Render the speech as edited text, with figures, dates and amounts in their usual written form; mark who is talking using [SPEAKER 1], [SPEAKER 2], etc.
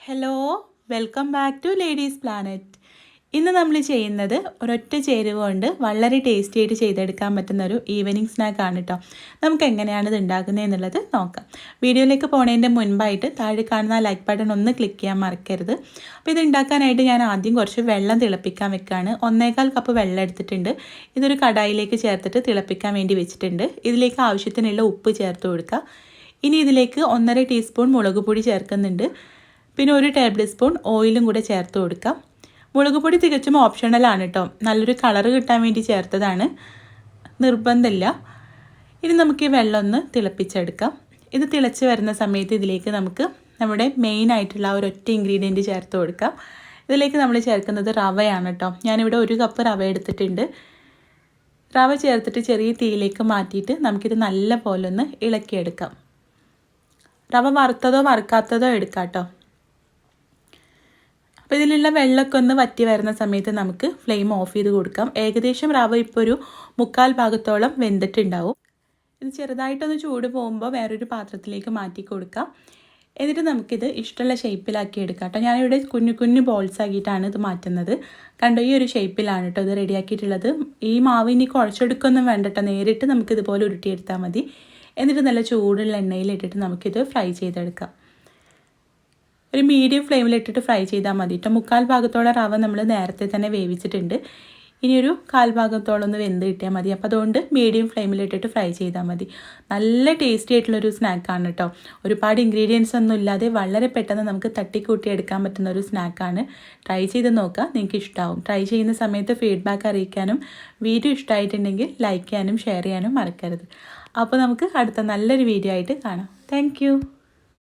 [SPEAKER 1] Hello, welcome back to ladies planet. ഇന്ന് നമ്മൾ ചെയ്യുന്നത് ഒരൊറ്റ ചേരുവ കൊണ്ട് വളരെ ടേസ്റ്റി ആയിട്ട് ചെയ്തെടുക്കാൻ പറ്റുന്ന ഒരു ഈവനിങ് സ്നാക്കാണ് കേട്ടോ. നമുക്ക് എങ്ങനെയാണ് ഇത് ഉണ്ടാക്കുന്നത് എന്നുള്ളത് നോക്കാം. വീഡിയോയിലേക്ക് പോണതിൻ്റെ മുൻപായിട്ട് താഴെ കാണുന്ന ലൈക്ക് ബട്ടൺ ഒന്ന് ക്ലിക്ക് ചെയ്യാൻ മറക്കരുത്. അപ്പോൾ ഇത് ഉണ്ടാക്കാനായിട്ട് ഞാൻ ആദ്യം കുറച്ച് വെള്ളം തിളപ്പിക്കാൻ വെക്കുകയാണ്. 1.25 കപ്പ് വെള്ളം എടുത്തിട്ടുണ്ട്. ഇതൊരു കടായിലേക്ക് ചേർത്തിട്ട് തിളപ്പിക്കാൻ വേണ്ടി വെച്ചിട്ടുണ്ട്. ഇതിലേക്ക് ആവശ്യത്തിനുള്ള ഉപ്പ് ചേർത്ത് കൊടുക്കുക. ഇനി ഇതിലേക്ക് 1.5 ടീസ്പൂൺ മുളക് പൊടി ചേർക്കുന്നുണ്ട്. പിന്നെ 1 ടേബിൾ സ്പൂൺ ഓയിലും കൂടെ ചേർത്ത് കൊടുക്കാം. മുളക് പൊടി തികച്ചും ഓപ്ഷണലാണ് കേട്ടോ. നല്ലൊരു കളറ് കിട്ടാൻ വേണ്ടി ചേർത്തതാണ്, നിർബന്ധമില്ല. ഇനി നമുക്ക് ഈ വെള്ളം ഒന്ന് തിളപ്പിച്ചെടുക്കാം. ഇത് തിളച്ച് വരുന്ന സമയത്ത് ഇതിലേക്ക് നമുക്ക് നമ്മുടെ മെയിൻ ആയിട്ടുള്ള ഒരൊറ്റ ഇൻഗ്രീഡിയൻറ്റ് ചേർത്ത് കൊടുക്കാം. ഇതിലേക്ക് നമ്മൾ ചേർക്കുന്നത് റവയാണ് കേട്ടോ. ഞാനിവിടെ 1 കപ്പ് റവ എടുത്തിട്ടുണ്ട്. റവ ചേർത്തിട്ട് ചെറിയ തീയിലേക്ക് മാറ്റിയിട്ട് നമുക്കിത് നല്ല പോലെ ഒന്ന് ഇളക്കിയെടുക്കാം. റവ വറുത്തതോ വറുക്കാത്തതോ എടുക്കാം കേട്ടോ. അപ്പോൾ ഇതിലുള്ള വെള്ളമൊക്കെ ഒന്ന് വറ്റി വരുന്ന സമയത്ത് നമുക്ക് ഫ്ലെയിം ഓഫ് ചെയ്ത് കൊടുക്കാം. ഏകദേശം റവ ഇപ്പോൾ ഒരു 1/4 ഭാഗത്തോളം വെന്തിട്ടുണ്ടാവും. ഇത് ചെറുതായിട്ടൊന്ന് ചൂട് പോകുമ്പോൾ വേറൊരു പാത്രത്തിലേക്ക് മാറ്റി കൊടുക്കാം. എന്നിട്ട് നമുക്കിത് ഇഷ്ടമുള്ള ഷേപ്പിലാക്കി എടുക്കാം കേട്ടോ. ഞാനിവിടെ കുഞ്ഞു കുഞ്ഞു ബോൾസ് ആക്കിയിട്ടാണ് ഇത് മാറ്റുന്നത്. കണ്ടോ, ഈ ഒരു ഷേപ്പിലാണ് കേട്ടോ ഇത് റെഡിയാക്കിയിട്ടുള്ളത്. ഈ മാവ് ഇനി കുഴച്ചെടുക്കൊന്നും വേണ്ട കേട്ടോ, നേരിട്ട് നമുക്കിതുപോലെ ഉരുട്ടിയെടുത്താൽ മതി. എന്നിട്ട് നല്ല ചൂടുള്ള എണ്ണയിലിട്ടിട്ട് നമുക്കിത് ഫ്രൈ ചെയ്തെടുക്കാം. ഒരു മീഡിയം ഫ്ലെയിമിലിട്ടിട്ട് ഫ്രൈ ചെയ്താൽ മതി കേട്ടോ. 1/4 ഭാഗത്തോളം റവ നമ്മൾ നേരത്തെ തന്നെ വേവിച്ചിട്ടുണ്ട്. ഇനി ഒരു 1/4 ഭാഗത്തോളം ഒന്ന് വെന്ത് കിട്ടിയാൽ മതി. അപ്പോൾ അതുകൊണ്ട് മീഡിയം ഫ്ലെയിമിലിട്ടിട്ട് ഫ്രൈ ചെയ്താൽ മതി. നല്ല ടേസ്റ്റി ആയിട്ടുള്ളൊരു സ്നാക്കാണ് കേട്ടോ. ഒരുപാട് ഇൻഗ്രീഡിയൻസ് ഒന്നും ഇല്ലാതെ വളരെ പെട്ടെന്ന് നമുക്ക് തട്ടിക്കൂട്ടി എടുക്കാൻ പറ്റുന്ന ഒരു സ്നാക്കാണ്. ട്രൈ ചെയ്ത് നോക്കുക, നിങ്ങൾക്ക് ഇഷ്ടമാവും. ട്രൈ ചെയ്യുന്ന സമയത്ത് ഫീഡ്ബാക്ക് അറിയിക്കാനും വീഡിയോ ഇഷ്ടമായിട്ടുണ്ടെങ്കിൽ ലൈക്ക് ചെയ്യാനും ഷെയർ ചെയ്യാനും മറക്കരുത്. അപ്പോൾ നമുക്ക് അടുത്ത നല്ലൊരു വീഡിയോ ആയിട്ട് കാണാം. താങ്ക്